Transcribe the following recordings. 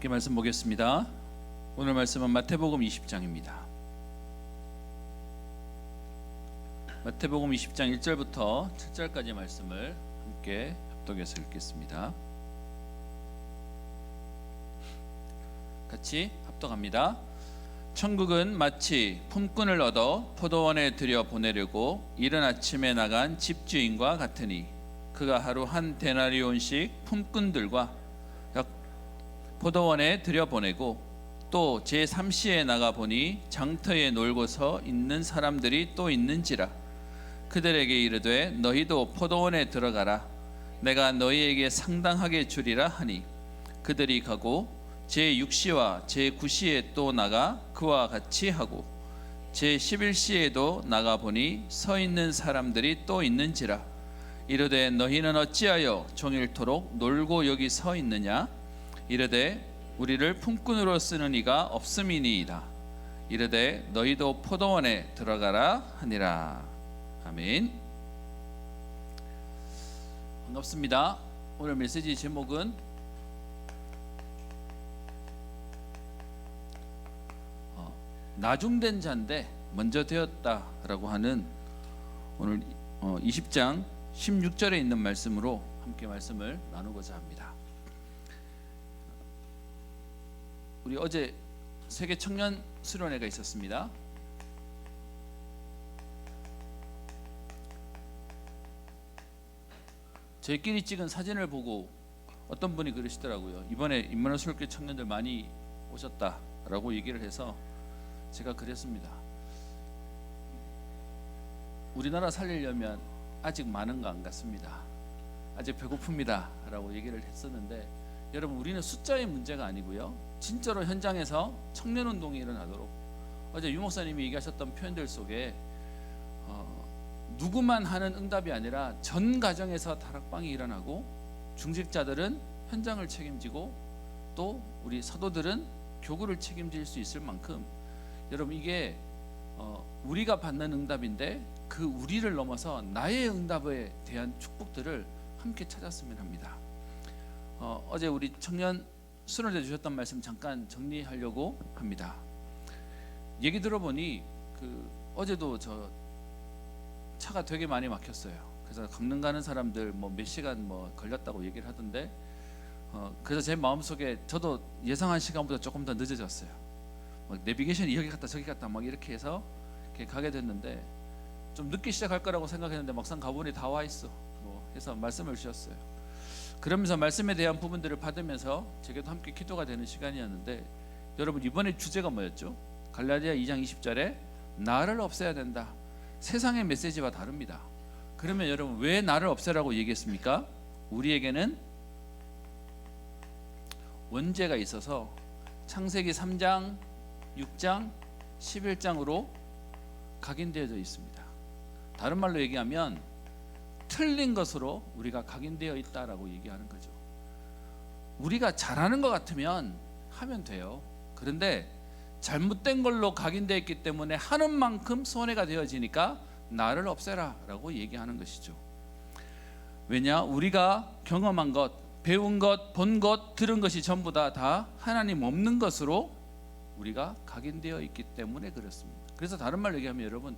함께 말씀 보겠습니다. 오늘 말씀은 마태복음 20장입니다. 마태복음 20장 1절부터 7절까지 말씀을 함께 합독해서 읽겠습니다. 같이 합독합니다. 천국은 마치 품꾼을 얻어 포도원에 들여 보내려고 이른 아침에 나간 집주인과 같으니 그가 하루 한 데나리온씩 품꾼들과 포도원에 들여보내고 또 제3시에 나가보니 장터에 놀고서 있는 사람들이 또 있는지라 그들에게 이르되 너희도 포도원에 들어가라 내가 너희에게 상당하게 주리라 하니 그들이 가고 제6시와 제9시에 또 나가 그와 같이 하고 제11시에도 나가보니 서 있는 사람들이 또 있는지라 이르되 너희는 어찌하여 종일토록 놀고 여기 서 있느냐 이르되 우리를 품꾼으로 쓰는 이가 없음이니이다. 이르되 너희도 포도원에 들어가라 하니라. 아멘. 반갑습니다. 오늘 메시지 제목은 나중된 자인데 먼저 되었다라고 하는 오늘 20장 16절에 있는 말씀으로 함께 말씀을 나누고자 합니다. 우리 어제 세계 청년 수련회가 있었습니다. 저희끼리 찍은 사진을 보고 어떤 분이 그러시더라고요. 이번에 임마누엘 수련회 청년들 많이 오셨다라고 얘기를 해서 제가 그랬습니다. 우리나라 살리려면 아직 많은 거 안 같습니다. 아직 배고픕니다 라고 얘기를 했었는데 여러분 우리는 숫자의 문제가 아니고요 진짜로 현장에서 청년운동이 일어나도록 어제 유 목사님이 얘기하셨던 표현들 속에 누구만 하는 응답이 아니라 전 가정에서 다락방이 일어나고 중직자들은 현장을 책임지고 또 우리 사도들은 교구를 책임질 수 있을 만큼 여러분 이게 우리가 받는 응답인데 그 우리를 넘어서 나의 응답에 대한 축복들을 함께 찾았으면 합니다. 어제 우리 청년 수련회 주셨던 말씀 잠깐 정리하려고 합니다. 얘기 들어보니 어제도 저 차가 되게 많이 막혔어요. 그래서 강릉 가는 사람들 몇 시간 걸렸다고 얘기를 하던데 그래서 제 마음속에 저도 예상한 시간보다 조금 더 늦어졌어요. 내비게이션이 여기 갔다 저기 갔다 이렇게 해서 이렇게 가게 됐는데 좀 늦게 시작할 거라고 생각했는데 막상 가보니 다 와 있어. 해서 말씀을 주셨어요. 그러면서 말씀에 대한 부분들을 받으면서 제게도 함께 기도가 되는 시간이었는데 여러분 이번에 주제가 뭐였죠? 갈라디아 2장 20절에 나를 없애야 된다. 세상의 메시지와 다릅니다. 그러면 여러분 왜 나를 없애라고 얘기했습니까? 우리에게는 원죄가 있어서 창세기 3장, 6장, 11장으로 각인되어져 있습니다. 다른 말로 얘기하면 틀린 것으로 우리가 각인되어 있다라고 얘기하는 거죠. 우리가 잘하는 것 같으면 하면 돼요. 그런데 잘못된 걸로 각인되어 있기 때문에 하는 만큼 손해가 되어지니까 나를 없애라 라고 얘기하는 것이죠. 왜냐? 우리가 경험한 것, 배운 것, 본 것, 들은 것이 전부 다 하나님 없는 것으로 우리가 각인되어 있기 때문에 그렇습니다. 그래서 다른 말로 얘기하면 여러분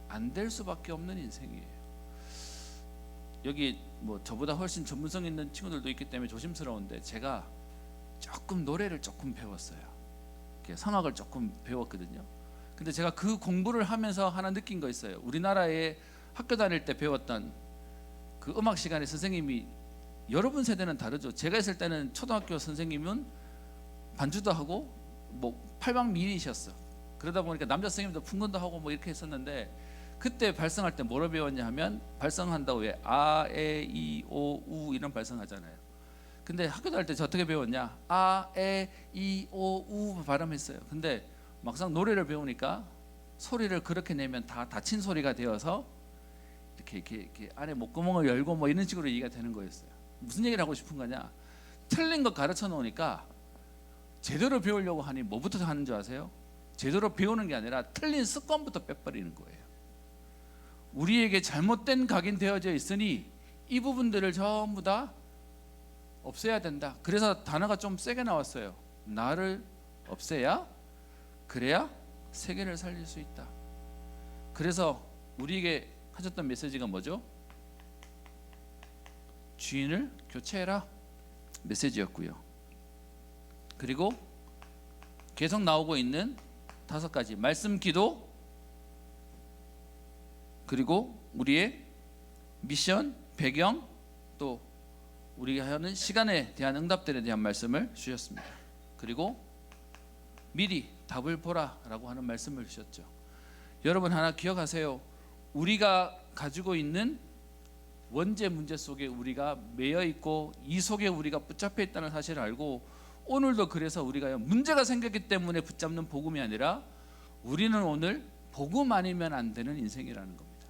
안 될 수밖에 없는 인생이에요. 여기 저보다 훨씬 전문성 있는 친구들도 있기 때문에 조심스러운데 제가 조금 노래를 조금 배웠어요. 성악을 조금 배웠거든요. 근데 제가 그 공부를 하면서 하나 느낀 거 있어요. 우리나라에 학교 다닐 때 배웠던 그 음악 시간에 선생님이 여러분 세대는 다르죠. 제가 있을 때는 초등학교 선생님은 반주도 하고 팔방미인이셨어. 그러다 보니까 남자 선생님도 풍근도 하고 이렇게 했었는데 그때 발성할 때 뭐로 배웠냐 하면 발성한다고 왜 아, 에, 이, 오, 우 이런 발성하잖아요. 근데 학교 다닐 때 저 어떻게 배웠냐? 아, 에, 이, 오, 우 발음했어요. 근데 막상 노래를 배우니까 소리를 그렇게 내면 다 닫힌 소리가 되어서 이렇게 안에 목구멍을 열고 이런 식으로 얘기가 되는 거였어요. 무슨 얘기를 하고 싶은 거냐? 틀린 거 가르쳐 놓으니까 제대로 배우려고 하니 뭐부터 하는 줄 아세요? 제대로 배우는 게 아니라 틀린 습관부터 빼버리는 거예요. 우리에게 잘못된 각인되어져 있으니 이 부분들을 전부 다 없애야 된다. 그래서 단어가 좀 세게 나왔어요. 나를 없애야 그래야 세계를 살릴 수 있다. 그래서 우리에게 하셨던 메시지가 뭐죠? 주인을 교체해라 메시지였고요. 그리고 계속 나오고 있는 5가지 말씀, 기도, 그리고 우리의 미션, 배경, 또 우리가 하는 시간에 대한 응답들에 대한 말씀을 주셨습니다. 그리고 미리 답을 보라라고 하는 말씀을 주셨죠. 여러분 하나 기억하세요. 우리가 가지고 있는 원죄 문제 속에 우리가 매여 있고 이 속에 우리가 붙잡혀 있다는 사실을 알고, 오늘도 그래서 우리가 문제가 생겼기 때문에 붙잡는 복음이 아니라 우리는 오늘 복음 아니면 안 되는 인생이라는 겁니다.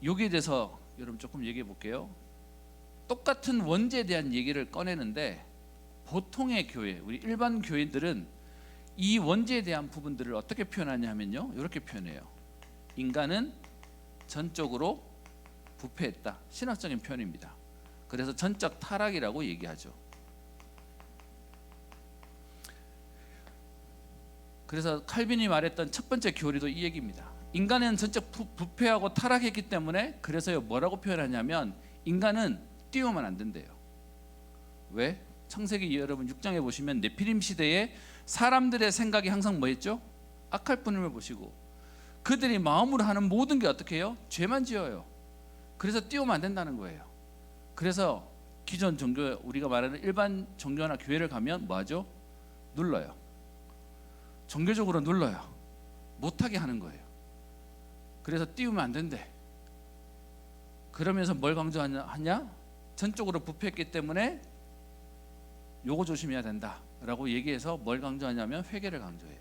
여기에 대해서 여러분 조금 얘기해 볼게요. 똑같은 원죄에 대한 얘기를 꺼내는데 보통의 교회, 우리 일반 교인들은 이 원죄에 대한 부분들을 어떻게 표현하냐면요, 이렇게 표현해요. 인간은 전적으로 부패했다. 신학적인 표현입니다. 그래서 전적 타락이라고 얘기하죠. 그래서 칼빈이 말했던 첫 번째 교리도 이 얘기입니다. 인간은 전적 부패하고 타락했기 때문에, 그래서요 뭐라고 표현하냐면 인간은 띄우면 안 된대요. 왜? 창세기 여러분 6장에 보시면 네피림 시대에 사람들의 생각이 항상 뭐였죠? 악할 뿐임을 보시고 그들이 마음으로 하는 모든 게 어떻게 해요? 죄만 지어요. 그래서 띄우면 안 된다는 거예요. 그래서 기존 종교, 우리가 말하는 일반 종교나 교회를 가면 뭐하죠? 눌러요. 종교적으로 눌러요. 못하게 하는 거예요. 그래서 띄우면 안 된대. 그러면서 뭘 강조하냐? 전적으로 부패했기 때문에 요거 조심해야 된다 라고 얘기해서 뭘 강조하냐면 회개를 강조해요.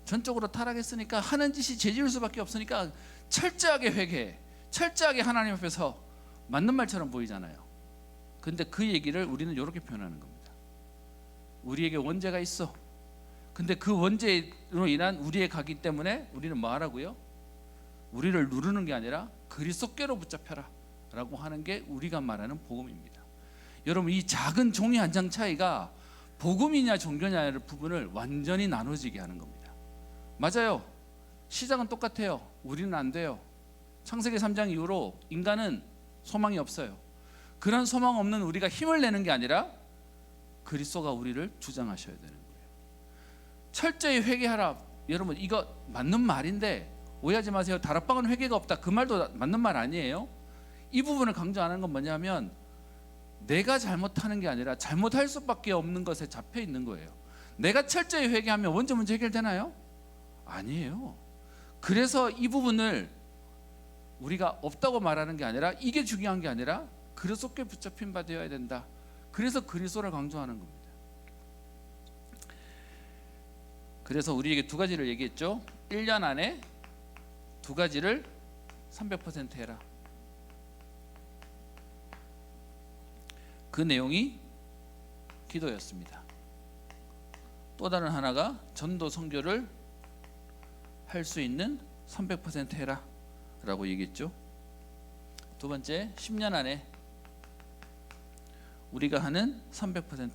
전적으로 타락했으니까 하는 짓이 죄지을 수밖에 없으니까 철저하게 회개해. 철저하게 하나님 앞에서 맞는 말처럼 보이잖아요. 근데 그 얘기를 우리는 이렇게 표현하는 겁니다. 우리에게 원죄가 있어. 근데 그 원죄로 인한 우리의 가기 때문에 우리는 뭐 하라고요? 우리를 누르는 게 아니라 그리스도께로 붙잡혀라 라고 하는 게 우리가 말하는 복음입니다. 여러분, 이 작은 종이 한 장 차이가 복음이냐 종교냐의 부분을 완전히 나눠지게 하는 겁니다. 맞아요. 시작은 똑같아요. 우리는 안 돼요. 창세기 3장 이후로 인간은 소망이 없어요. 그런 소망 없는 우리가 힘을 내는 게 아니라 그리스도가 우리를 주장하셔야 되는 거예요. 철저히 회개하라. 여러분, 이거 맞는 말인데 오해하지 마세요. 다락방은 회개가 없다, 그 말도 맞는 말 아니에요. 이 부분을 강조하는 건 뭐냐면 내가 잘못하는 게 아니라 잘못할 수밖에 없는 것에 잡혀 있는 거예요. 내가 철저히 회개하면 원죄 문제 해결되나요? 아니에요. 그래서 이 부분을 우리가 없다고 말하는 게 아니라, 이게 중요한 게 아니라 그리스도께 붙잡힌 바 되어야 된다. 그래서 그리스도를 강조하는 겁니다. 그래서 우리에게 2가지를 얘기했죠. 1년 안에 2가지를 300% 해라. 그 내용이 기도였습니다. 또 다른 하나가 전도 선교를 할 수 있는 300% 해라 라고 얘기했죠. 두 번째, 10년 안에 우리가 하는 300%.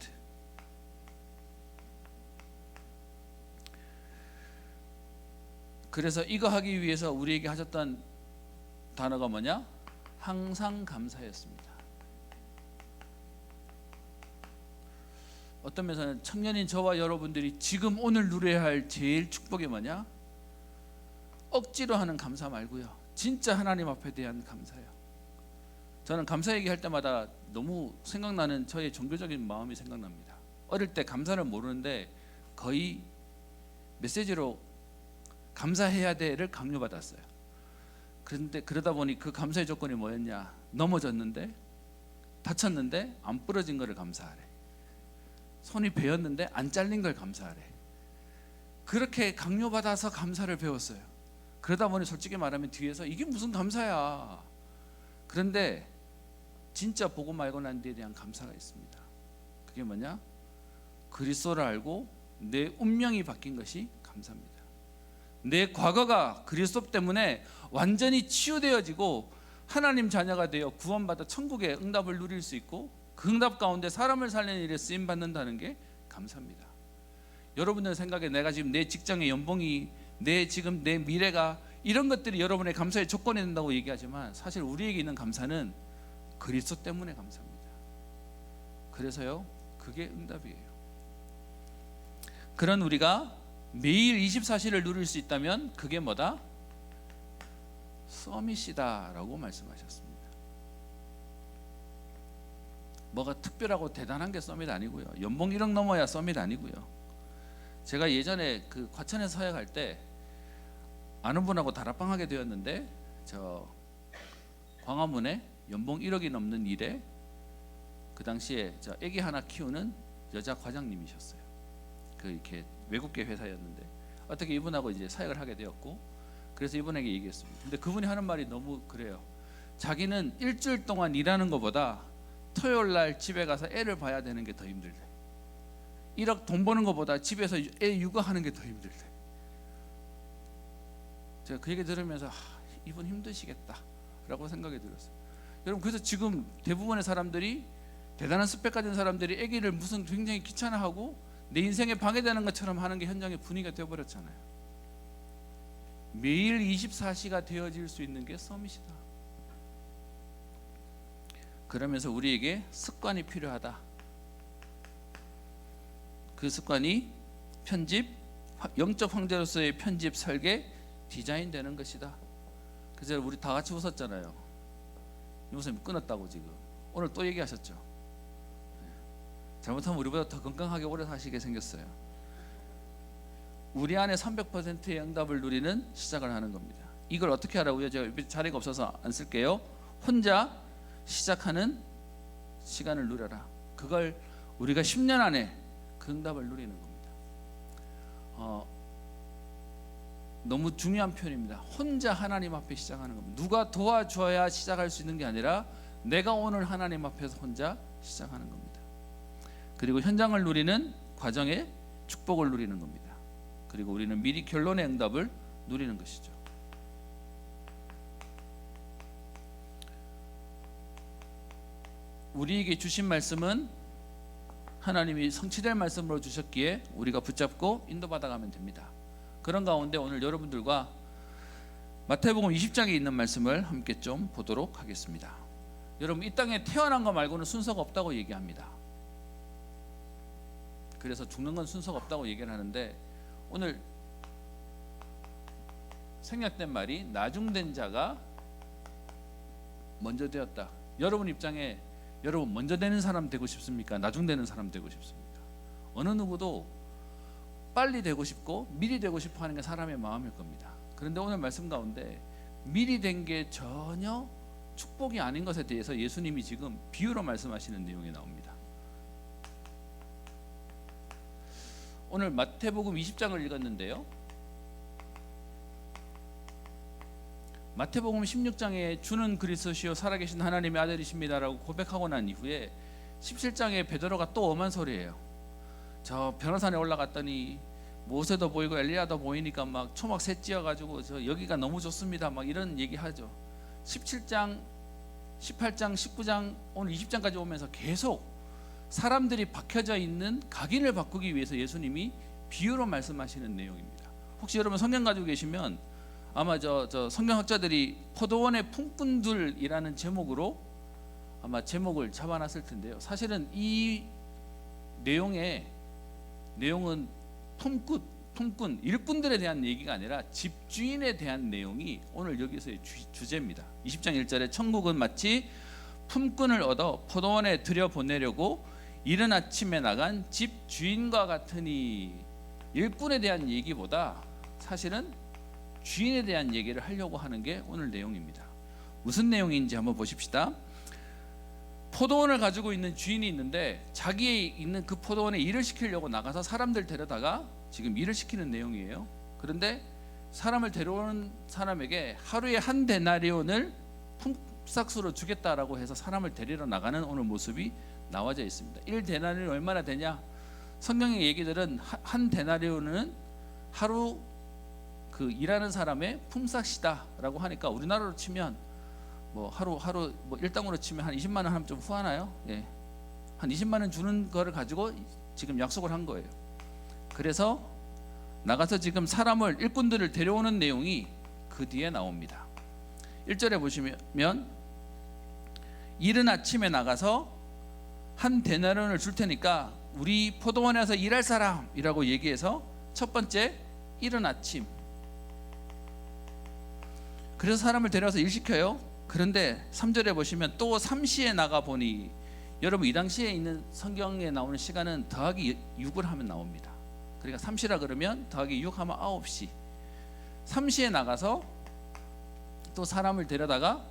그래서 이거 하기 위해서 우리에게 하셨던 단어가 뭐냐? 항상 감사였습니다. 어떤 면에서는 청년인 저와 여러분들이 지금 오늘 누려야 할 제일 축복이 뭐냐? 억지로 하는 감사 말고요, 진짜 하나님 앞에 대한 감사예요. 저는 감사 얘기할 때마다 너무 생각나는 저의 종교적인 마음이 생각납니다. 어릴 때 감사를 모르는데 거의 메시지로 감사해야 돼를 강요받았어요. 그런데 그러다 보니 그 감사의 조건이 뭐였냐? 넘어졌는데, 다쳤는데 안 부러진 거를 감사하래. 손이 베었는데 안 잘린 걸 감사하래. 그렇게 강요받아서 감사를 배웠어요. 그러다 보니 솔직히 말하면 뒤에서 이게 무슨 감사야. 그런데 진짜 복음 알고 난 데에 대한 감사가 있습니다. 그게 뭐냐? 그리스도를 알고 내 운명이 바뀐 것이 감사입니다. 내 과거가 그리스도 때문에 완전히 치유되어지고 하나님 자녀가 되어 구원받아 천국의 응답을 누릴 수 있고 그 응답 가운데 사람을 살리는 일에 쓰임 받는다는 게 감사입니다. 여러분들 생각에 내가 지금 내 직장의 연봉이 지금 내 미래가 이런 것들이 여러분의 감사의 조건이 된다고 얘기하지만 사실 우리에게 있는 감사는 그리스도 때문에 감사합니다. 그래서요 그게 응답이에요. 그런 우리가 매일 24시를 누릴 수 있다면 그게 뭐다? 서밋이다 라고 말씀하셨습니다. 뭐가 특별하고 대단한 게 서밋 아니고요, 연봉 1억 넘어야 서밋 아니고요. 제가 예전에 그 과천에 서약할 때 아는 분하고 다락방 하게 되었는데 저 광화문에 연봉 1억이 넘는 일에 그 당시에 저 아기 하나 키우는 여자 과장님이셨어요. 그 이렇게 외국계 회사였는데 어떻게 이분하고 이제 사역을 하게 되었고, 그래서 이분에게 얘기했습니다. 근데 그분이 하는 말이 너무 그래요. 자기는 일주일 동안 일하는 것보다 토요일 날 집에 가서 애를 봐야 되는 게 더 힘들대. 1억 돈 버는 것보다 집에서 애 육아하는 게 더 힘들대. 제가 그 얘기 들으면서 이분 힘드시겠다라고 생각이 들었어요. 여러분, 그래서 지금 대부분의 사람들이, 대단한 스펙 가진 사람들이 아기를 무슨 굉장히 귀찮아하고 내 인생에 방해되는 것처럼 하는 게 현장의 분위기가 되어버렸잖아요. 매일 24시가 되어질 수 있는 게 서밋이다. 그러면서 우리에게 습관이 필요하다. 그 습관이 편집, 영적 황제로서의 편집, 설계, 디자인 되는 것이다. 그래서 우리 다 같이 웃었잖아요. 요새 끊었다고 지금 오늘 또 얘기하셨죠. 잘못하면 우리보다 더 건강하게 오래 사시게 생겼어요. 우리 안에 300%의 응답을 누리는 시작을 하는 겁니다. 이걸 어떻게 하라고요? 제가 자리가 없어서 안 쓸게요. 혼자 시작하는 시간을 누려라. 그걸 우리가 10년 안에 그 응답을 누리는 겁니다. 너무 중요한 표현입니다. 혼자 하나님 앞에 시작하는 겁니다. 누가 도와줘야 시작할 수 있는 게 아니라 내가 오늘 하나님 앞에서 혼자 시작하는 겁니다. 그리고 현장을 누리는 과정에 축복을 누리는 겁니다. 그리고 우리는 미리 결론의 응답을 누리는 것이죠. 우리에게 주신 말씀은 하나님이 성취될 말씀으로 주셨기에 우리가 붙잡고 인도받아 가면 됩니다. 그런 가운데 오늘 여러분들과 마태복음 20장에 있는 말씀을 함께 좀 보도록 하겠습니다. 여러분, 이 땅에 태어난 거 말고는 순서가 없다고 얘기합니다. 그래서 죽는 건 순서가 없다고 얘기를 하는데, 오늘 생략된 말이 나중된 자가 먼저 되었다. 여러분 입장에 여러분 먼저 되는 사람 되고 싶습니까? 나중되는 사람 되고 싶습니까? 어느 누구도 빨리 되고 싶고 미리 되고 싶어 하는 게 사람의 마음일 겁니다. 그런데 오늘 말씀 가운데 미리 된 게 전혀 축복이 아닌 것에 대해서 예수님이 지금 비유로 말씀하시는 내용이 나옵니다. 오늘 마태복음 20장을 읽었는데요, 마태복음 16장에 주는 그리스도시요 살아계신 하나님의 아들이십니다라고 고백하고 난 이후에 17장에 베드로가 또 엄한 소리예요. 저 변호산에 올라갔더니 모세도 보이고 엘리야도 보이니까 막 초막 새 찧어가지고 저 여기가 너무 좋습니다 막 이런 얘기하죠. 17장, 18장, 19장, 오늘 20장까지 오면서 계속 사람들이 박혀져 있는 각인을 바꾸기 위해서 예수님이 비유로 말씀하시는 내용입니다. 혹시 여러분 성경 가지고 계시면 아마 저 성경학자들이 포도원의 품꾼들이라는 제목으로 아마 제목을 잡아놨을 텐데요. 사실은 이 내용은 품꾼, 일꾼들에 대한 얘기가 아니라 집주인에 대한 내용이 오늘 여기서의 주제입니다. 20장 1절에 천국은 마치 품꾼을 얻어 포도원에 들여보내려고 이른 아침에 나간 집주인과 같으니, 일꾼에 대한 얘기보다 사실은 주인에 대한 얘기를 하려고 하는 게 오늘 내용입니다. 무슨 내용인지 한번 보십시다. 포도원을 가지고 있는 주인이 있는데 자기의 있는 그 포도원에 일을 시키려고 나가서 사람들 데려다가 지금 일을 시키는 내용이에요. 그런데 사람을 데려오는 사람에게 하루에 한 데나리온을 품삯으로 주겠다라고 해서 사람을 데리러 나가는 오늘 모습이 나와져 있습니다. 1데나리온이 얼마나 되냐? 성경의 얘기들은 한 데나리온은 하루 그 일하는 사람의 품삯이다라고 하니까 우리나라로 치면 뭐 하루 뭐 일당으로 치면 한 20만 원 하면 좀 후하나요? 예. 한 20만 원 주는 거를 가지고 지금 약속을 한 거예요. 그래서 나가서 지금 사람을 일꾼들을 데려오는 내용이 그 뒤에 나옵니다. 1절에 보시면 이른 아침에 나가서 한 데나리온을 줄 테니까 우리 포도원에서 일할 사람이라고 얘기해서 첫 번째 이른 아침. 그래서 사람을 데려와서 일 시켜요. 그런데 3절에 보시면 또 3시에 나가 보니, 여러분 이 당시에 있는 성경에 나오는 시간은 더하기 6을 하면 나옵니다. 그러니까 3시라 그러면 더하기 6 하면 9시. 3시에 나가서 또 사람을 데려다가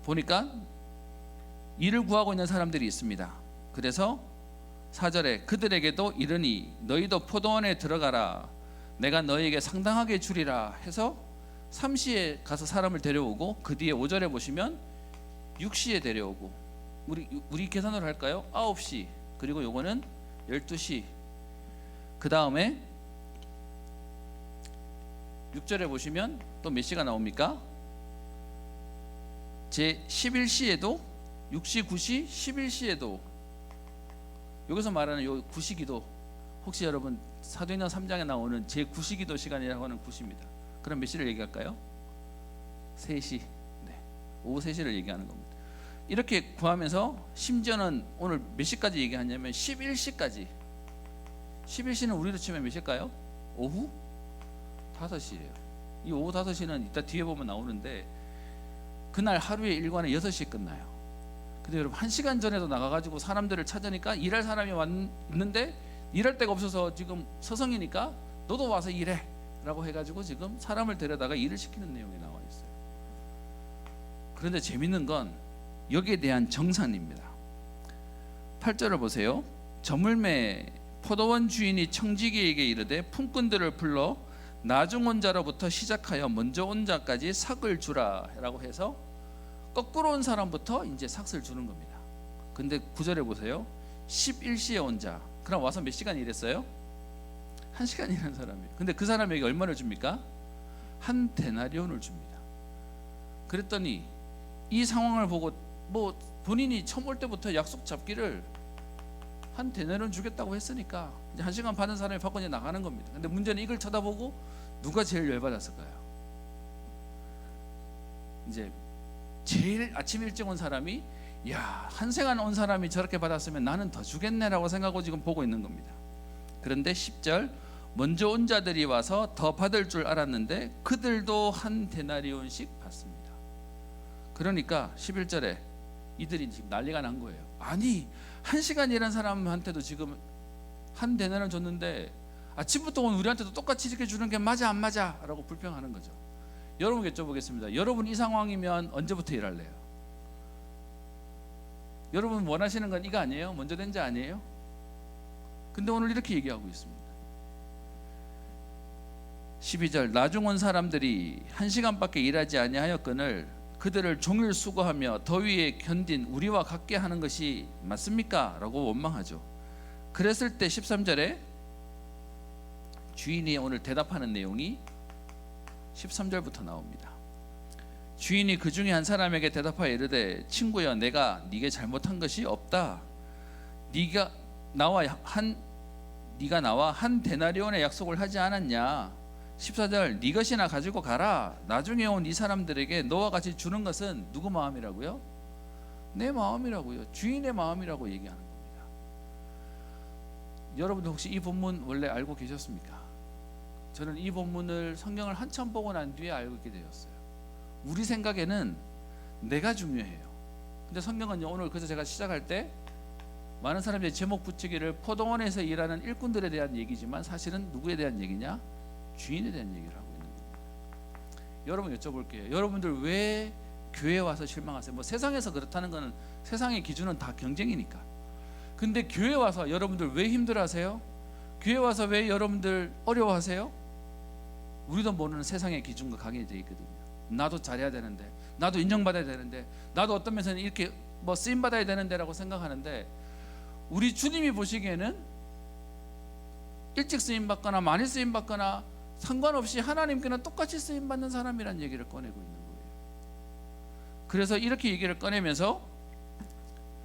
보니까 일을 구하고 있는 사람들이 있습니다. 그래서 4절에 그들에게도 이르니 너희도 포도원에 들어가라, 내가 너희에게 상당하게 주리라 해서 3시에 가서 사람을 데려오고, 그 뒤에 5절에 보시면 6시에 데려오고, 우리 계산으로 할까요? 9시, 그리고 요거는 12시. 그 다음에 6절에 보시면 또 몇 시가 나옵니까? 제 11시에도 6시, 9시, 11시에도, 여기서 말하는 요 9시기도, 혹시 여러분 사도행전 3장에 나오는 제 9시기도 시간이라고 하는 9시입니다. 그럼 몇 시를 얘기할까요? 3시. 네. 오후 3시를 얘기하는 겁니다. 이렇게 구하면서 심지어는 오늘 몇 시까지 얘기하냐면 11시까지. 11시는 우리로 치면 몇 시일까요? 오후 5시예요. 이 오후 5시는 이따 뒤에 보면 나오는데, 그날 하루의 일과는 6시에 끝나요. 근데 여러분 1시간 전에도 나가가지고 사람들을 찾으니까 일할 사람이 왔는데 일할 데가 없어서 지금 서성이니까 너도 와서 일해 라고 해가지고 지금 사람을 데려다가 일을 시키는 내용이 나와 있어요. 그런데 재밌는 건 여기에 대한 정산입니다. 8절을 보세요. 저물매 포도원 주인이 청지기에게 이르되 품꾼들을 불러 나중 온 자로부터 시작하여 먼저 온 자까지 삭을 주라 라고 해서 거꾸로 온 사람부터 이제 삭을 주는 겁니다. 근데 9절에 보세요. 11시에 온 자, 그럼 와서 몇 시간 일했어요? 1시간 일한 사람이에요. 근데 그 사람에게 얼마를 줍니까? 한 데나리온을 줍니다. 그랬더니 이 상황을 보고 뭐 본인이 처음 올 때부터 약속 잡기를 한 데나리온 주겠다고 했으니까 이제 1시간 받은 사람이 받고 이제 나가는 겁니다. 근데 문제는 이걸 쳐다보고 누가 제일 열받았을까요? 이제 제일 아침 일찍 온 사람이, 야, 1시간 온 사람이 저렇게 받았으면 나는 더 주겠네라고 생각하고 지금 보고 있는 겁니다. 그런데 10절 먼저 온 자들이 와서 더 받을 줄 알았는데 그들도 한 데나리온씩 받습니다. 그러니까 11절에 이들이 지금 난리가 난 거예요. 아니 1시간 일한 사람한테도 지금 한 데나리온 줬는데 아침부터 온 우리한테도 똑같이 이렇게 주는 게 맞아 안 맞아? 라고 불평하는 거죠. 여러분께 여쭤보겠습니다. 여러분 이 상황이면 언제부터 일할래요? 여러분 원하시는 건 이거 아니에요? 먼저 된 자 아니에요? 근데 오늘 이렇게 얘기하고 있습니다. 12절 나중 온 사람들이 1시간밖에 일하지 아니하였거늘 그들을 종일 수고하며 더위에 견딘 우리와 같게 하는 것이 맞습니까? 라고 원망하죠. 그랬을 때 13절에 주인이 오늘 대답하는 내용이 13절부터 나옵니다. 주인이 그 중에 한 사람에게 대답하여 이르되 친구여 내가 네게 잘못한 것이 없다. 네가 나와 한 데나리온의 약속을 하지 않았냐. 14절 네 것이나 가지고 가라. 나중에 온 이 사람들에게 너와 같이 주는 것은 누구 마음이라고요? 내 마음이라고요. 주인의 마음이라고 얘기하는 겁니다. 여러분들 혹시 이 본문 원래 알고 계셨습니까? 저는 이 본문을 성경을 한참 보고 난 뒤에 알게 되었어요. 우리 생각에는 내가 중요해요. 근데 성경은 오늘 그래서 제가 시작할 때 많은 사람들이 제목 붙이기를 포도원에서 일하는 일꾼들에 대한 얘기지만 사실은 누구에 대한 얘기냐? 주인에 대한 얘기를 하고 있는 겁니다. 여러분 여쭤볼게요. 여러분들 왜 교회에 와서 실망하세요? 뭐 세상에서 그렇다는 거는 세상의 기준은 다 경쟁이니까. 근데 교회에 와서 여러분들 왜 힘들어하세요? 교회에 와서 왜 여러분들 어려워하세요? 우리도 모르는 세상의 기준과 강해져 있거든요. 나도 잘해야 되는데, 나도 인정받아야 되는데, 나도 어떤 면에서는 이렇게 뭐 쓰임 받아야 되는데라고 생각하는데, 우리 주님이 보시기에는 일찍 쓰임 받거나 많이 쓰임 받거나 상관없이 하나님께는 똑같이 쓰임 받는 사람이란 얘기를 꺼내고 있는 거예요. 그래서 이렇게 얘기를 꺼내면서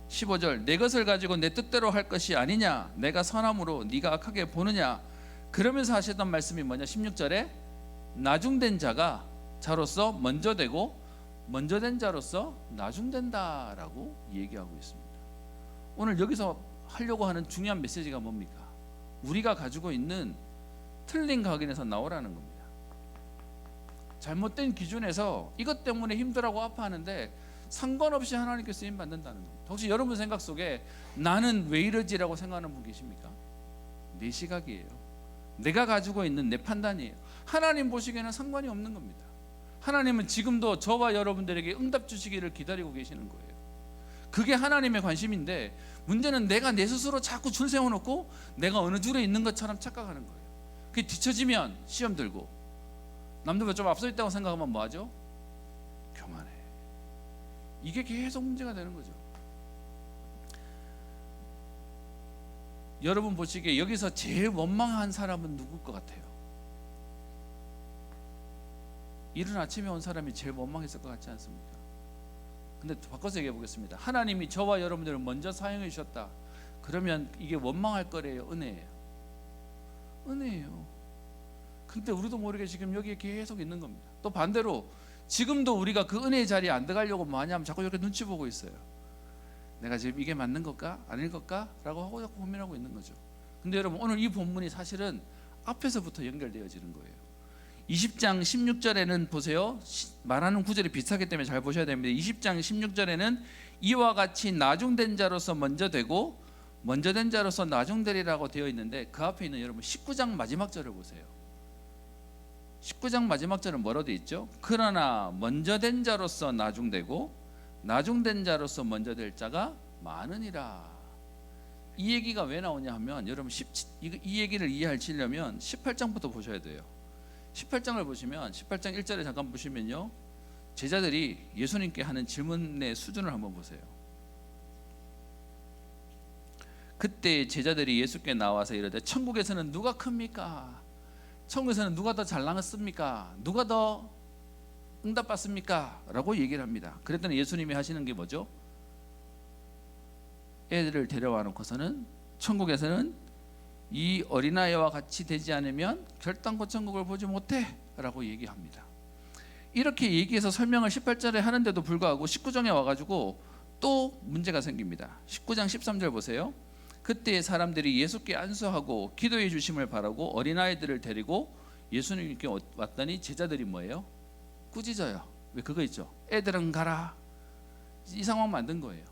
15절 내 것을 가지고 내 뜻대로 할 것이 아니냐 내가 선함으로 네가 악하게 보느냐 그러면서 하셨던 말씀이 뭐냐 16절에 나중된 자가 자로서 먼저 되고 먼저 된 자로서 나중된다라고 얘기하고 있습니다. 오늘 여기서 하려고 하는 중요한 메시지가 뭡니까? 우리가 가지고 있는 틀린 각인에서 나오라는 겁니다. 잘못된 기준에서 이것 때문에 힘들어하고 아파하는데 상관없이 하나님께 쓰임 받는다는 겁니다. 혹시 여러분 생각 속에 나는 왜 이러지라고 생각하는 분 계십니까? 내 시각이에요. 내가 가지고 있는 내 판단이에요. 하나님 보시기에는 상관이 없는 겁니다. 하나님은 지금도 저와 여러분들에게 응답 주시기를 기다리고 계시는 거예요. 그게 하나님의 관심인데 문제는 내가 내 스스로 자꾸 줄 세워놓고 내가 어느 줄에 있는 것처럼 착각하는 거예요. 그게 뒤처지면 시험 들고 남들보다 좀 앞서 있다고 생각하면 뭐하죠? 교만해. 이게 계속 문제가 되는 거죠. 여러분 보시기에 여기서 제일 원망한 사람은 누굴 것 같아요? 이른 아침에 온 사람이 제일 원망했을 것 같지 않습니까? 근데 바꿔서 얘기해 보겠습니다. 하나님이 저와 여러분들을 먼저 사용해 주셨다. 그러면 이게 원망할 거래요? 은혜예요? 은혜예요. 근데 우리도 모르게 지금 여기에 계속 있는 겁니다. 또 반대로 지금도 우리가 그 은혜의 자리에 안 들어가려고 뭐 하냐면 자꾸 이렇게 눈치 보고 있어요. 내가 지금 이게 맞는 걸까? 아닐 걸까? 라고 하고 자꾸 고민하고 있는 거죠. 근데 여러분 오늘 이 본문이 사실은 앞에서부터 연결되어지는 거예요. 20장 16절에는 보세요. 말하는 구절이 비슷하기 때문에 잘 보셔야 됩니다. 20장 16절에는 이와 같이 나중된 자로서 먼저 되고 먼저 된 자로서 나중되리라고 되어 있는데 그 앞에 있는 여러분 19장 마지막 절을 보세요. 19장 마지막 절은 뭐라고 되어 있죠? 그러나 먼저 된 자로서 나중되고 나중된 자로서 먼저 될 자가 많으니라. 이 얘기가 왜 나오냐 하면 여러분 이 얘기를 이해하시려면 18장부터 보셔야 돼요. 18장을 보시면 18장 1절에 잠깐 보시면요, 제자들이 예수님께 하는 질문의 수준을 한번 보세요. 그때 제자들이 예수께 나와서 이르되 천국에서는 누가 큽니까? 천국에서는 누가 더 잘나갔습니까? 누가 더 응답받습니까? 라고 얘기를 합니다. 그랬더니 예수님이 하시는 게 뭐죠? 애들을 데려와 놓고서는 천국에서는 이 어린아이와 같이 되지 않으면 결단코 천국을 보지 못해 라고 얘기합니다. 이렇게 얘기해서 설명을 18절에 하는데도 불구하고 19장에 와가지고 또 문제가 생깁니다. 19장 13절 보세요. 그때 사람들이 예수께 안수하고 기도해 주심을 바라고 어린아이들을 데리고 예수님께 왔더니 제자들이 뭐예요? 꾸짖어요. 왜 그거 있죠? 애들은 가라. 이 상황 만든 거예요.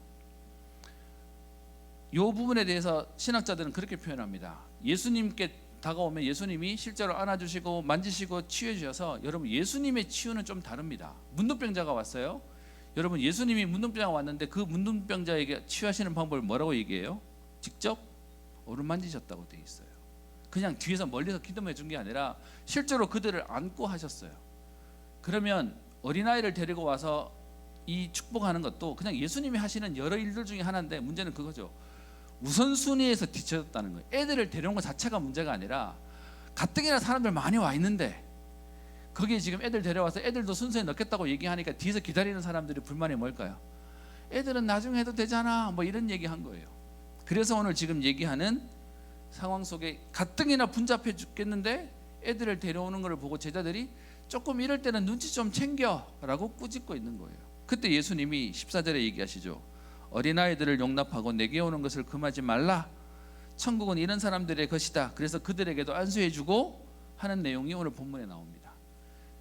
이 부분에 대해서 신학자들은 그렇게 표현합니다. 예수님께 다가오면 예수님이 실제로 안아주시고 만지시고 치유해 주셔서, 여러분 예수님의 치유는 좀 다릅니다. 문둥병자가 왔어요. 여러분 예수님이 문둥병자가 왔는데 그 문둥병자에게 치유하시는 방법을 뭐라고 얘기해요? 직접 어루만지셨다고 되어 있어요. 그냥 뒤에서 멀리서 기도해 준 게 아니라 실제로 그들을 안고 하셨어요. 그러면 어린아이를 데리고 와서 이 축복하는 것도 그냥 예수님이 하시는 여러 일들 중에 하나인데 문제는 그거죠. 우선순위에서 뒤쳐졌다는 거예요. 애들을 데려온 것 자체가 문제가 아니라 가뜩이나 사람들 많이 와 있는데 거기에 지금 애들 데려와서 애들도 순서에 넣겠다고 얘기하니까 뒤에서 기다리는 사람들이 불만이 뭘까요? 애들은 나중에 해도 되잖아, 뭐 이런 얘기한 거예요. 그래서 오늘 지금 얘기하는 상황 속에 가뜩이나 분잡해 죽겠는데 애들을 데려오는 걸 보고 제자들이 조금 이럴 때는 눈치 좀 챙겨라고 꾸짖고 있는 거예요. 그때 예수님이 14절에 얘기하시죠. 어린아이들을 용납하고 내게 오는 것을 금하지 말라. 천국은 이런 사람들의 것이다. 그래서 그들에게도 안수해주고 하는 내용이 오늘 본문에 나옵니다.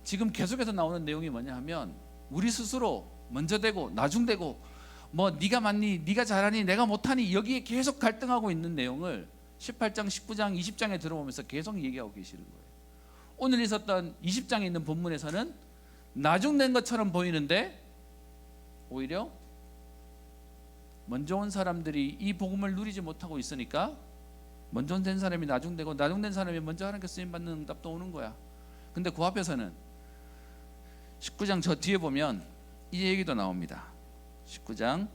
지금 계속해서 나오는 내용이 뭐냐 하면 우리 스스로 먼저 되고 나중되고 뭐 네가 맞니, 네가 잘하니, 내가 못하니, 여기에 계속 갈등하고 있는 내용을 18장, 19장, 20장에 들어보면서 계속 얘기하고 계시는 거예요. 오늘 있었던 20장에 있는 본문에서는 나중된 것처럼 보이는데 오히려 먼저 온 사람들이 이 복음을 누리지 못하고 있으니까 먼저 된 사람이 나중되고 나중된 사람이 먼저 하나님께 쓰임받는 응답도 오는 거야. 근데 그 앞에서는 19장 저 뒤에 보면 이 얘기도 나옵니다. 19장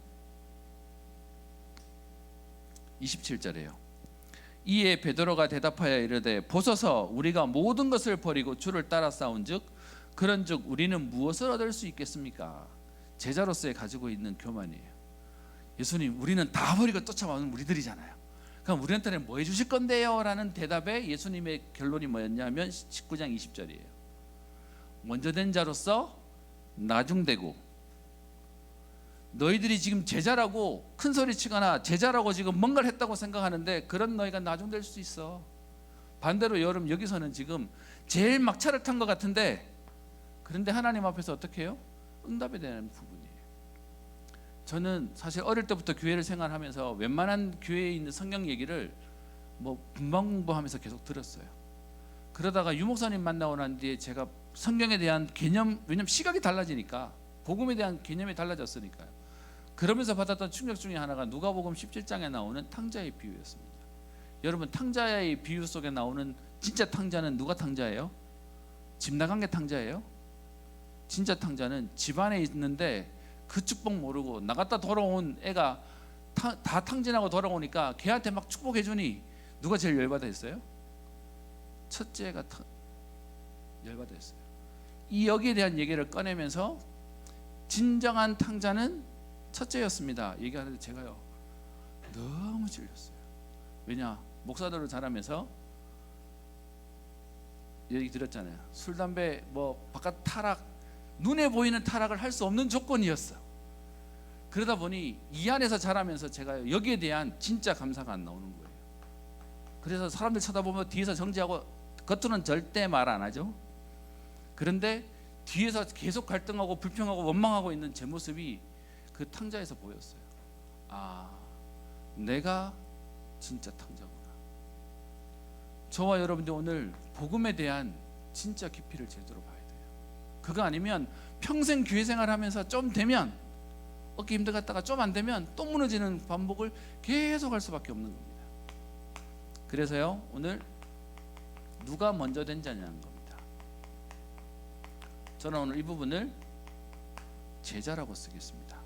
27절이에요. 이에 베드로가 대답하여 이르되 보소서 우리가 모든 것을 버리고 주를 따라 싸운즉 그런즉 우리는 무엇을 얻을 수 있겠습니까? 제자로서의 가지고 있는 교만이에요. 예수님, 우리는 다 버리고 쫓아오는 우리들이잖아요. 그럼 우리한테는 뭐 해주실 건데요? 라는 대답에 예수님의 결론이 뭐였냐면 19장 20절이에요. 먼저 된 자로서 나중되고, 너희들이 지금 제자라고 큰 소리 치거나 제자라고 지금 뭔가를 했다고 생각하는데 그런 너희가 나중될 수 있어. 반대로 여러분 여기서는 지금 제일 막차를 탄 것 같은데, 그런데 하나님 앞에서 어떻게 해요? 응답에 대한 부분이에요. 저는 사실 어릴 때부터 교회를 생활하면서 웬만한 교회에 있는 성경 얘기를 뭐 분방 공부하면서 계속 들었어요. 그러다가 유목사님 만나고 난 뒤에 제가 성경에 대한 개념, 왜냐면 시각이 달라지니까, 복음에 대한 개념이 달라졌으니까요. 그러면서 받았던 충격 중에 하나가 누가복음 17장에 나오는 탕자의 비유였습니다. 여러분, 탕자의 비유 속에 나오는 진짜 탕자는 누가 탕자예요? 집 나간 게 탕자예요? 진짜 탕자는 집 안에 있는데 그 축복 모르고 나갔다 돌아온 애가 다 탕진하고 돌아오니까 걔한테 막 축복해 주니 누가 제일 열받아 했어요? 첫째가 열받아 했어요. 이 여기에 대한 얘기를 꺼내면서 진정한 탕자는 첫째였습니다 얘기하는데 제가요 너무 질렸어요. 왜냐, 목사들을 잘하면서 얘기 드렸잖아요. 술, 담배, 뭐 바깥 타락, 눈에 보이는 타락을 할 수 없는 조건이었어. 그러다 보니 이 안에서 자라면서 제가 여기에 대한 진짜 감사가 안 나오는 거예요. 그래서 사람들 쳐다보면 뒤에서 정지하고 겉으로는 절대 말 안 하죠. 그런데 뒤에서 계속 갈등하고 불평하고 원망하고 있는 제 모습이 그 탕자에서 보였어요. 아, 내가 진짜 탕자구나. 저와 여러분들 오늘 복음에 대한 진짜 깊이를 제대로 봐야 돼요. 그거 아니면 평생 교회 생활하면서 좀 되면 어깨 힘들었다가 좀 안 되면 또 무너지는 반복을 계속 할 수밖에 없는 겁니다. 그래서요, 오늘 누가 먼저 된 자냐는 겁니다. 저는 오늘 이 부분을 제자라고 쓰겠습니다.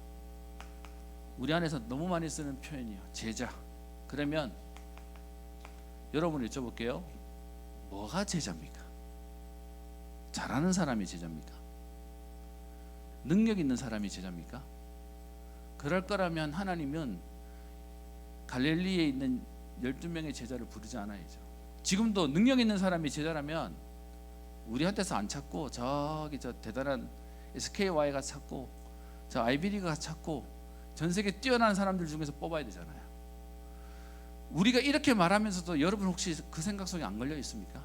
우리 안에서 너무 많이 쓰는 표현이에요. 제자. 그러면 여러분 여쭤볼게요. 뭐가 제자입니까? 잘하는 사람이 제자입니까? 능력 있는 사람이 제자입니까? 그럴 거라면 하나님은 갈릴리에 있는 12명의 제자를 부르지 않아야죠. 지금도 능력 있는 사람이 제자라면 우리한테서 안 찾고 저기 저 대단한 SKY가 찾고 저 아이비리그가 찾고 전 세계 뛰어난 사람들 중에서 뽑아야 되잖아요. 우리가 이렇게 말하면서도 여러분 혹시 그 생각 속에 안 걸려 있습니까?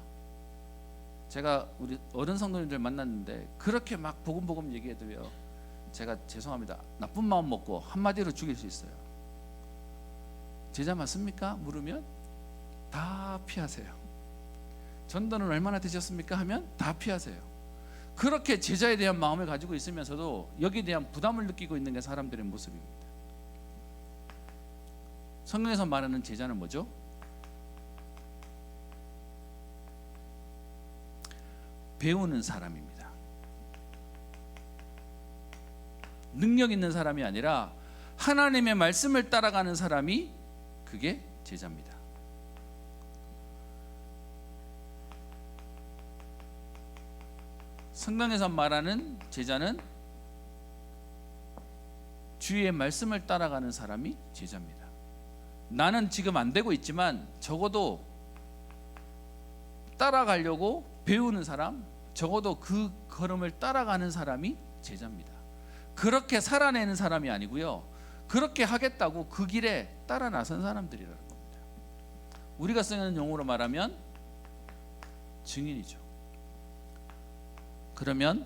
제가 우리 어른 성도님들 만났는데 그렇게 막 복음 얘기해도요, 제가 죄송합니다, 나쁜 마음 먹고 한마디로 죽일 수 있어요. 제자 맞습니까? 물으면 다 피하세요. 전도는 얼마나 되셨습니까? 하면 다 피하세요. 그렇게 제자에 대한 마음을 가지고 있으면서도 여기에 대한 부담을 느끼고 있는 게 사람들의 모습입니다. 성경에서 말하는 제자는 뭐죠? 배우는 사람입니다. 능력 있는 사람이 아니라 하나님의 말씀을 따라가는 사람이 그게 제자입니다. 성경에서 말하는 제자는 주의 말씀을 따라가는 사람이 제자입니다. 나는 지금 안 되고 있지만 적어도 따라가려고 배우는 사람, 적어도 그 걸음을 따라가는 사람이 제자입니다. 그렇게 살아내는 사람이 아니고요, 그렇게 하겠다고 그 길에 따라 나선 사람들이라는 겁니다. 우리가 쓰는 용어로 말하면 증인이죠. 그러면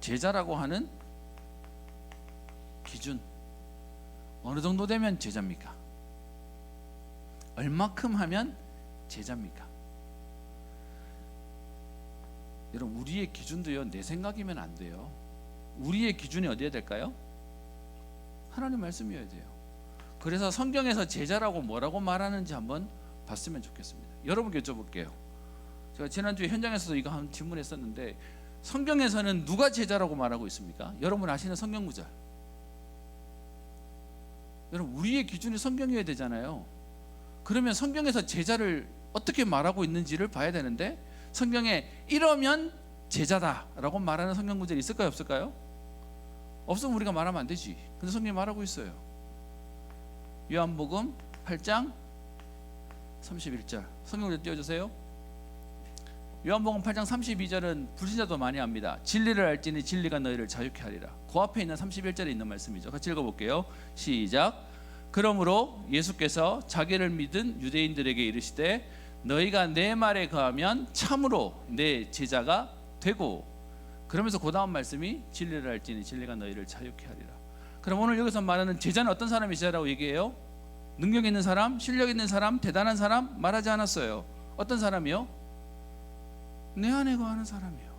제자라고 하는 기준, 어느 정도 되면 제자입니까? 얼마큼 하면 제자입니까? 여러분, 우리의 기준도요, 내 생각이면 안 돼요. 우리의 기준이 어디에 될까요? 하나님 말씀이어야 돼요. 그래서 성경에서 제자라고 뭐라고 말하는지 한번 봤으면 좋겠습니다. 여러분께 여쭤볼게요. 제가 지난주에 현장에서도 이거 한 질문했었는데, 성경에서는 누가 제자라고 말하고 있습니까? 여러분 아시는 성경 구절. 여러분, 우리의 기준이 성경이어야 되잖아요. 그러면 성경에서 제자를 어떻게 말하고 있는지를 봐야 되는데, 성경에 이러면 제자다라고 말하는 성경 구절이 있을까요, 없을까요? 없으면 우리가 말하면 안 되지. 근데 성경이 말하고 있어요. 요한복음 8장 31절 성경을 띄워주세요. 요한복음 8장 32절은 불신자도 많이 합니다. 진리를 알지니 진리가 너희를 자유케 하리라. 그 앞에 있는 31절에 있는 말씀이죠. 같이 읽어볼게요. 시작. 그러므로 예수께서 자기를 믿은 유대인들에게 이르시되 너희가 내 말에 거하면 참으로 내 제자가 되고, 그러면서 그 다음 말씀이 진리를 알지니 진리가 너희를 자유케 하리라. 그럼 오늘 여기서 말하는 제자는 어떤 사람이 제자라고 얘기해요? 능력 있는 사람, 실력 있는 사람, 대단한 사람 말하지 않았어요. 어떤 사람이요? 내 안에 거하는 사람이요.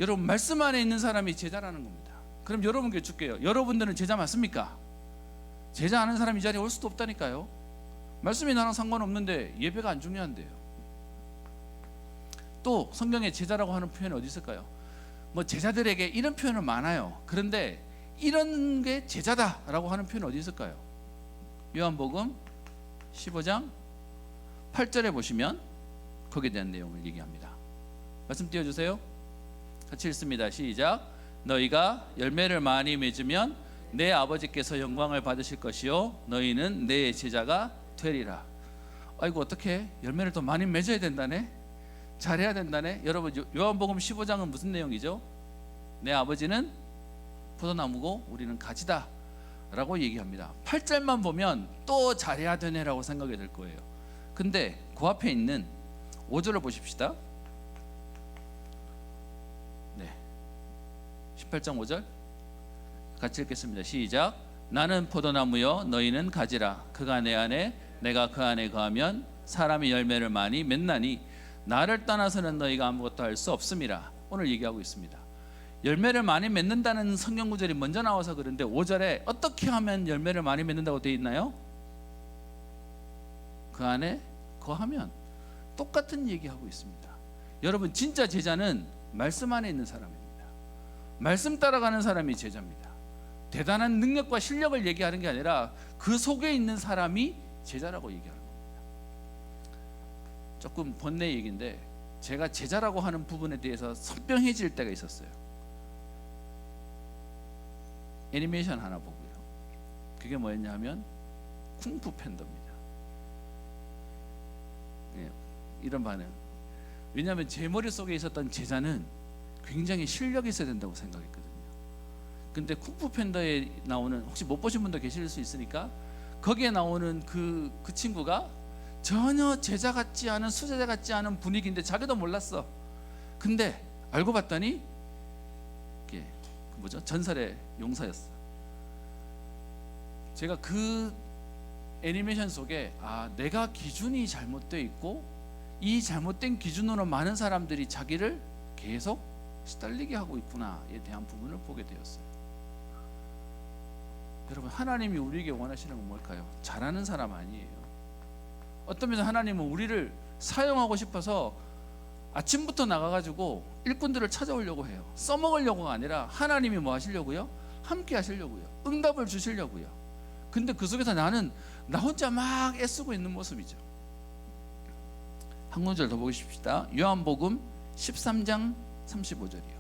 여러분, 말씀 안에 있는 사람이 제자라는 겁니다. 그럼 여러분께 줄게요. 여러분들은 제자 맞습니까? 제자 아는 사람 이 자리에 올 수도 없다니까요. 말씀이 나랑 상관없는데 예배가 안 중요한데요. 또 성경에 제자라고 하는 표현이 어디 있을까요? 뭐 제자들에게 이런 표현은 많아요. 그런데 이런 게 제자다라고 하는 표현이 어디 있을까요? 요한복음 15장 8절에 보시면 거기에 대한 내용을 얘기합니다. 말씀 띄워주세요. 같이 읽습니다. 시작. 너희가 열매를 많이 맺으면 내 아버지께서 영광을 받으실 것이요 너희는 내 제자가 되리라. 아이고, 어떻게 열매를 더 많이 맺어야 된다네, 잘해야 된다네. 여러분, 요한복음 15장은 무슨 내용이죠? 내 아버지는 포도나무고 우리는 가지다 라고 얘기합니다. 8절만 보면 또 잘해야 되네라고 생각이 될 거예요. 근데 그 앞에 있는 5절을 보십시다. 네, 18장 5절 같이 읽겠습니다. 시작. 나는 포도나무요 너희는 가지라. 그가 내 안에 내가 그 안에 거하면 사람이 열매를 많이 맺나니 나를 떠나서는 너희가 아무것도 할 수 없음이라. 오늘 얘기하고 있습니다. 열매를 많이 맺는다는 성경 구절이 먼저 나와서 그런데 5절에 어떻게 하면 열매를 많이 맺는다고 되어 있나요? 그 안에 거하면. 똑같은 얘기하고 있습니다. 여러분, 진짜 제자는 말씀 안에 있는 사람입니다. 말씀 따라가는 사람이 제자입니다. 대단한 능력과 실력을 얘기하는 게 아니라 그 속에 있는 사람이 제자라고 얘기하는 겁니다. 조금 번뇌 얘기인데 제가 제자라고 하는 부분에 대해서 선명해질 때가 있었어요. 애니메이션 하나 보고요. 그게 뭐였냐 하면 쿵푸 팬더입니다. 예, 이런 반응. 왜냐하면 제 머릿속에 있었던 제자는 굉장히 실력이 있어야 된다고 생각했거든요. 근데 쿵푸 팬더에 나오는, 혹시 못 보신 분도 계실 수 있으니까 거기에 나오는 그 친구가 전혀 제자 같지 않은, 수제자 같지 않은 분위기인데 자기도 몰랐어. 근데 알고 봤더니 이게 뭐죠? 전설의 용사였어. 제가 그 애니메이션 속에 내가 기준이 잘못되어 있고 이 잘못된 기준으로 많은 사람들이 자기를 계속 시달리게 하고 있구나에 대한 부분을 보게 되었어요. 여러분, 하나님이 우리에게 원하시는 건 뭘까요? 잘하는 사람 아니에요. 어떤 면에서 하나님은 우리를 사용하고 싶어서 아침부터 나가가지고 일꾼들을 찾아오려고 해요. 써먹으려고가 아니라 하나님이 뭐 하시려고요? 함께 하시려고요. 응답을 주시려고요. 근데 그 속에서 나는 나 혼자 막 애쓰고 있는 모습이죠. 한 구절 더 보십시다. 요한복음 13장 35절이요.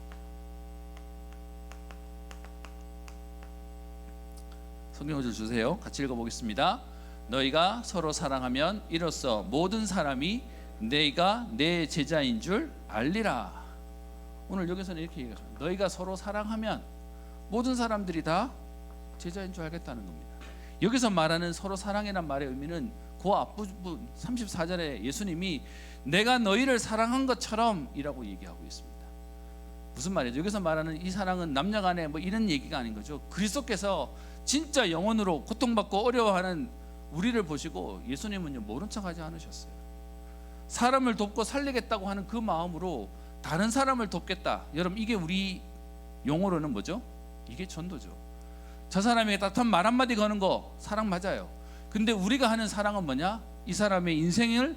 성경 구절 주세요. 같이 읽어보겠습니다. 너희가 서로 사랑하면 이로써 모든 사람이 너희가 내 제자인 줄 알리라. 오늘 여기서는 이렇게 얘기합니다. 너희가 서로 사랑하면 모든 사람들이 다 제자인 줄 알겠다는 겁니다. 여기서 말하는 서로 사랑이란 말의 의미는 그 앞부분 34절에 예수님이 내가 너희를 사랑한 것처럼 이라고 얘기하고 있습니다. 무슨 말이죠? 여기서 말하는 이 사랑은 남녀간에 뭐 이런 얘기가 아닌 거죠. 그리스도께서 진짜 영혼으로 고통받고 어려워하는 우리를 보시고 예수님은요 모른 척하지 않으셨어요. 사람을 돕고 살리겠다고 하는 그 마음으로 다른 사람을 돕겠다. 여러분, 이게 우리 용어로는 뭐죠? 이게 전도죠. 저 사람에게 따뜻한 말 한마디 거는 거 사랑 맞아요. 근데 우리가 하는 사랑은 뭐냐? 이 사람의 인생을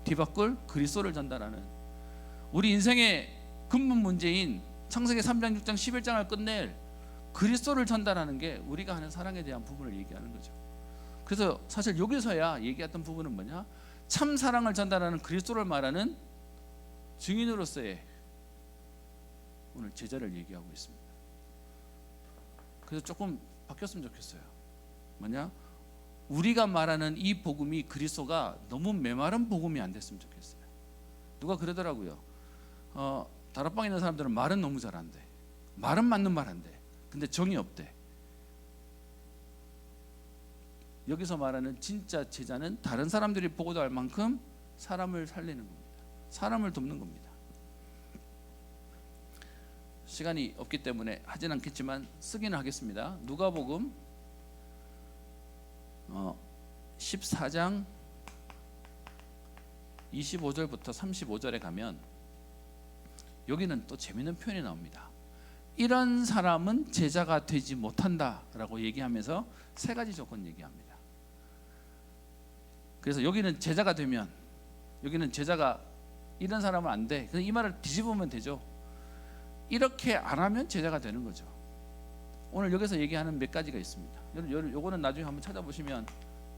뒤바꿀 그리스도를 전달하는, 우리 인생의 근본 문제인 창세기 3장 6장 11장을 끝낼 그리스도를 전달하는 게 우리가 하는 사랑에 대한 부분을 얘기하는 거죠. 그래서 사실 여기서야 얘기했던 부분은 뭐냐? 참 사랑을 전달하는 그리스도를 말하는 증인으로서의 오늘 제자를 얘기하고 있습니다. 그래서 조금 바뀌었으면 좋겠어요. 뭐냐? 우리가 말하는 이 복음이 그리스도가 너무 메마른 복음이 안 됐으면 좋겠어요. 누가 그러더라고요. 다락방에 있는 사람들은 말은 너무 잘한대. 말은 맞는 말 한대. 근데 정이 없대. 여기서 말하는 진짜 제자는 다른 사람들이 보고도 알 만큼 사람을 살리는 겁니다. 사람을 돕는 겁니다. 시간이 없기 때문에 하진 않겠지만 쓰기는 하겠습니다. 누가복음 14장 25절부터 35절에 가면 여기는 또 재미있는 표현이 나옵니다. 이런 사람은 제자가 되지 못한다라고 얘기하면서 세 가지 조건 얘기합니다. 그래서 여기는 제자가 되면, 여기는 제자가 이런 사람은 안 돼. 이 말을 뒤집으면 되죠. 이렇게 안 하면 제자가 되는 거죠. 오늘 여기서 얘기하는 몇 가지가 있습니다. 요거는 나중에 한번 찾아보시면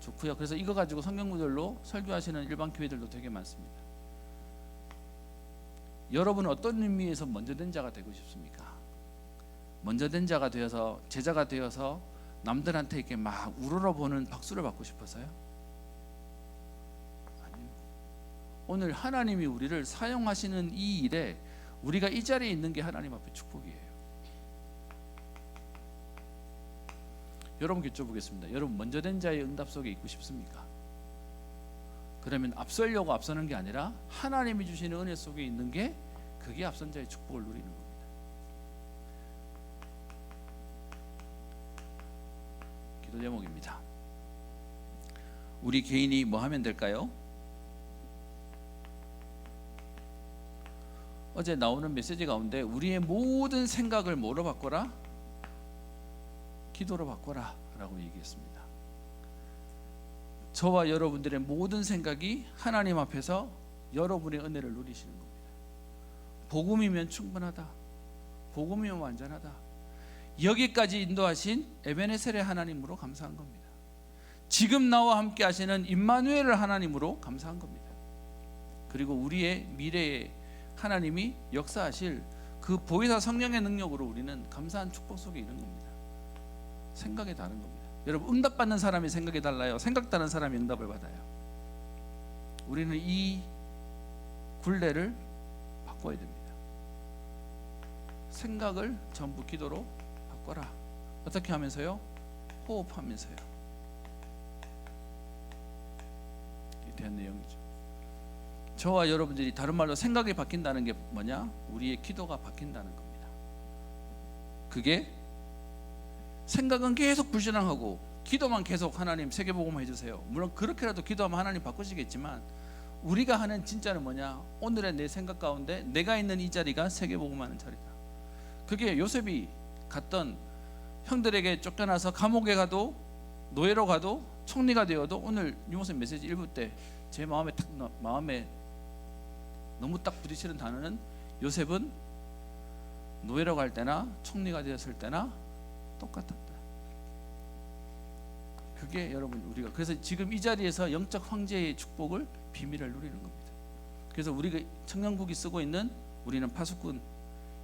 좋고요. 그래서 이거 가지고 성경 구절로 설교하시는 일반 교회들도 되게 많습니다. 여러분은 어떤 의미에서 먼저 된 자가 되고 싶습니까? 먼저 된 자가 되어서, 제자가 되어서 남들한테 이렇게 막 우러러보는 박수를 받고 싶어서요? 아니요. 오늘 하나님이 우리를 사용하시는 이 일에 우리가 이 자리에 있는 게 하나님 앞에 축복이에요. 여러분 여쭤보겠습니다. 여러분 먼저 된 자의 응답 속에 있고 싶습니까? 그러면 앞서려고 앞서는 게 아니라 하나님이 주시는 은혜 속에 있는 게, 그게 앞선 자의 축복을 누리는 겁니다. 기도 제목입니다. 우리 개인이 뭐 하면 될까요? 어제 나오는 메시지 가운데 우리의 모든 생각을 뭐로 바꿔라? 기도로 바꿔라 라고 얘기했습니다. 저와 여러분들의 모든 생각이 하나님 앞에서 여러분의 은혜를 누리시는 겁니다. 복음이면 충분하다, 복음이면 완전하다, 여기까지 인도하신 에베네셀의 하나님으로 감사한 겁니다. 지금 나와 함께 하시는 임마누엘을 하나님으로 감사한 겁니다. 그리고 우리의 미래에 하나님이 역사하실 그 보혜사 성령의 능력으로 우리는 감사한 축복 속에 있는 겁니다. 생각이 다른 겁니다. 여러분, 응답받는 사람이 생각이 달라요? 생각 다른 사람이 응답을 받아요? 우리는 이 굴레를 바꿔야 됩니다. 생각을 전부 기도로 바꿔라. 어떻게 하면서요? 호흡하면서요. 이 대한 내용이죠. 저와 여러분들이 다른 말로 생각이 바뀐다는 게 뭐냐? 우리의 기도가 바뀐다는 겁니다. 그게 생각은 계속 불신앙하고 기도만 계속 하나님 세계복음화 해주세요. 물론 그렇게라도 기도하면 하나님 바꾸시겠지만, 우리가 하는 진짜는 뭐냐? 오늘의 내 생각 가운데 내가 있는 이 자리가 세계복음화하는 자리다. 그게 요셉이 갔던, 형들에게 쫓겨나서 감옥에 가도, 노예로 가도, 총리가 되어도, 오늘 유목사님 메시지 1부 때 제 마음에 너무 딱 부딪히는 단어는, 요셉은 노예로 갈 때나 총리가 되었을 때나 똑같았다. 그게 여러분, 우리가 그래서 지금 이 자리에서 영적 황제의 축복을, 비밀을 누리는 겁니다. 그래서 우리가 청년국이 쓰고 있는, 우리는 파수꾼,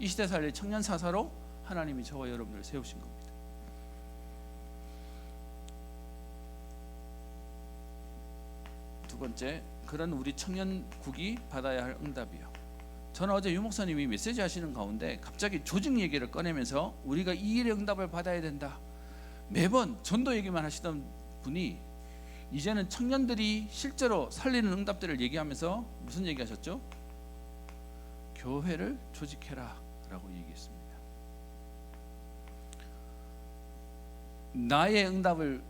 이 시대 살릴 청년 사사로 하나님이 저와 여러분을 세우신 겁니다. 두 번째, 그런 우리 청년국이 받아야 할 응답이요. 저는 어제 유 목사님이 메시지 하시는 가운데 갑자기 조직 얘기를 꺼내면서 우리가 이 일의 응답을 받아야 된다, 매번 전도 얘기만 하시던 분이 이제는 청년들이 실제로 살리는 응답들을 얘기하면서 무슨 얘기하셨죠? 교회를 조직해라 라고 얘기했습니다. 나의 응답을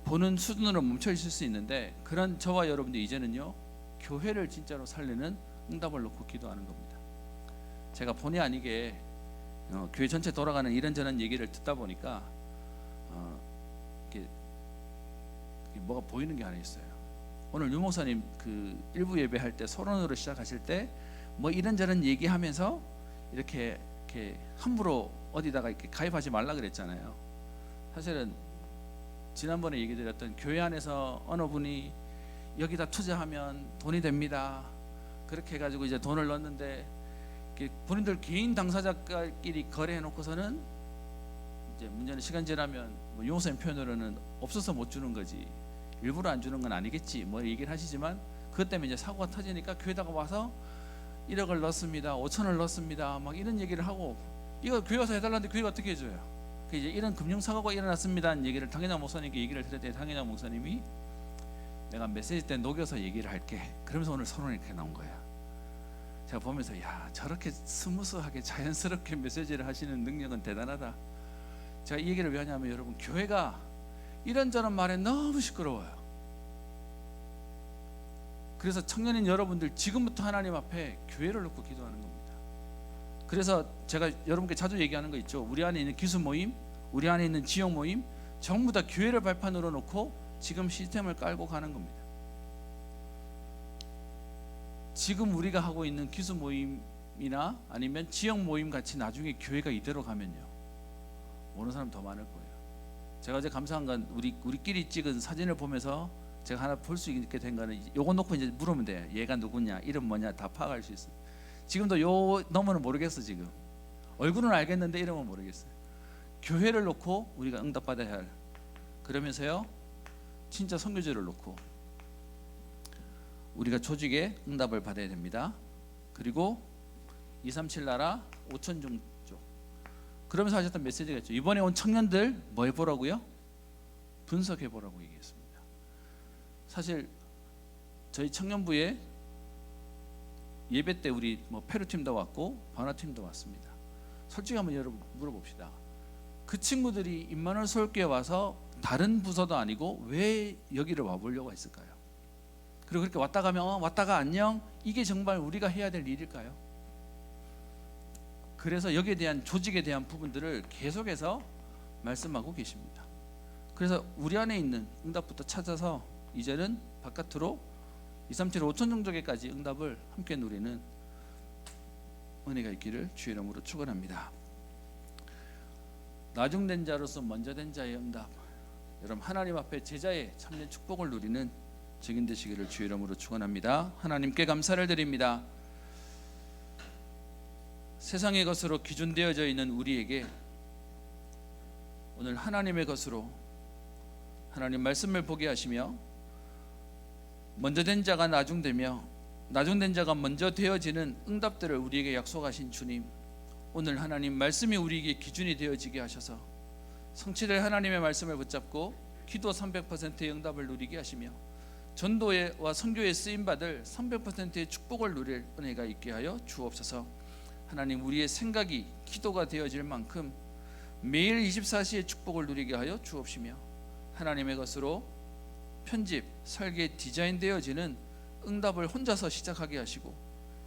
보는 수준으로 멈춰 있을 수 있는데, 그런 저와 여러분들 이제는요, 교회를 진짜로 살리는 응답을 놓고 기도하는 겁니다. 제가 본의 아니게 교회 전체 돌아가는 이런저런 얘기를 듣다 보니까 이게 뭐가 보이는 게 하나 있어요. 오늘 유 목사님 그 일부 예배할 때 서론으로 시작하실 때 뭐 이런저런 얘기하면서 이렇게 함부로 어디다가 이렇게 가입하지 말라 그랬잖아요. 사실은 지난번에 얘기 드렸던, 교회 안에서 어느 분이 여기다 투자하면 돈이 됩니다, 그렇게 해가지고 이제 돈을 넣었는데 본인들 개인 당사자끼리 거래해 놓고서는 이제 문제는 시간 지나면 뭐 용호사님 표현으로는 없어서 못 주는 거지 일부러 안 주는 건 아니겠지 뭐 얘기를 하시지만 그것 때문에 이제 사고가 터지니까 교회다가 와서 1억을 넣었습니다, 5천을 넣었습니다, 막 이런 얘기를 하고 이거 교회 와서 해달라는데 교회가 어떻게 해줘요? 이제 이런 금융 사고가 일어났습니다는 얘기를 당회장 목사님께 얘기를 드렸더니 당회장 목사님이 내가 메시지 때 녹여서 얘기를 할게. 그러면서 오늘 서론이 이렇게 나온 거야. 제가 보면서 야 저렇게 스무스하게 자연스럽게 메시지를 하시는 능력은 대단하다. 제가 이 얘기를 왜 하냐면 여러분 교회가 이런저런 말에 너무 시끄러워요. 그래서 청년인 여러분들 지금부터 하나님 앞에 교회를 놓고 기도하는 겁니다. 그래서 제가 여러분께 자주 얘기하는 거 있죠. 우리 안에 있는 기수 모임, 우리 안에 있는 지역 모임 전부 다 교회를 발판으로 놓고 지금 시스템을 깔고 가는 겁니다. 지금 우리가 하고 있는 기수 모임이나 아니면 지역 모임 같이 나중에 교회가 이대로 가면요 오는 사람 더 많을 거예요. 제가 어제 감사한 건 우리끼리 찍은 사진을 보면서 제가 하나 볼 수 있게 된 거는 요거 놓고 이제 물으면 돼요. 얘가 누구냐, 이름 뭐냐 다 파악할 수 있어요. 지금도 요 너머는 모르겠어. 지금 얼굴은 알겠는데 이름은 모르겠어요. 교회를 놓고 우리가 응답받아야 할 그러면서요 진짜 선교제를 놓고 우리가 조직에 응답을 받아야 됩니다. 그리고 237 나라 5천 종족 그러면서 하셨던 메시지가 있죠. 이번에 온 청년들 뭐 해보라고요? 분석해보라고 얘기했습니다. 사실 저희 청년부에 예배 때 우리 뭐 페루팀도 왔고 바나팀도 왔습니다. 솔직히 한번 여러분 물어봅시다. 그 친구들이 임마누엘 서울교회 와서 다른 부서도 아니고 왜 여기를 와보려고 했을까요? 그리고 그렇게 왔다 가면 왔다가 안녕 이게 정말 우리가 해야 될 일일까요? 그래서 여기에 대한 조직에 대한 부분들을 계속해서 말씀하고 계십니다. 그래서 우리 안에 있는 응답부터 찾아서 이제는 바깥으로 237 5천 종족에까지 응답을 함께 누리는 은혜가 있기를 주의 이름으로 축원합니다. 나중된 자로서 먼저 된 자의 응답 여러분 하나님 앞에 제자의 참된 축복을 누리는 증인 되시기를 주의 이름으로 축원합니다. 하나님께 감사를 드립니다. 세상의 것으로 기준되어져 있는 우리에게 오늘 하나님의 것으로 하나님 말씀을 보게 하시며 먼저 된 자가 나중되며 나중된 자가 먼저 되어지는 응답들을 우리에게 약속하신 주님 오늘 하나님 말씀이 우리에게 기준이 되어지게 하셔서 성취될 하나님의 말씀을 붙잡고 기도 300%의 응답을 누리게 하시며 전도와 선교에 쓰임받을 300%의 축복을 누릴 은혜가 있게 하여 주옵소서. 하나님 우리의 생각이 기도가 되어질 만큼 매일 24시의 축복을 누리게 하여 주옵시며 하나님의 것으로 편집, 설계, 디자인 되어지는 응답을 혼자서 시작하게 하시고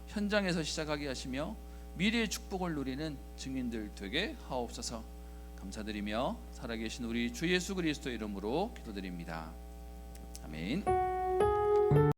현장에서 시작하게 하시며 미래의 축복을 누리는 증인들 되게 하옵소서. 감사드리며 살아계신 우리 주 예수 그리스도의 이름으로 기도드립니다. 아멘.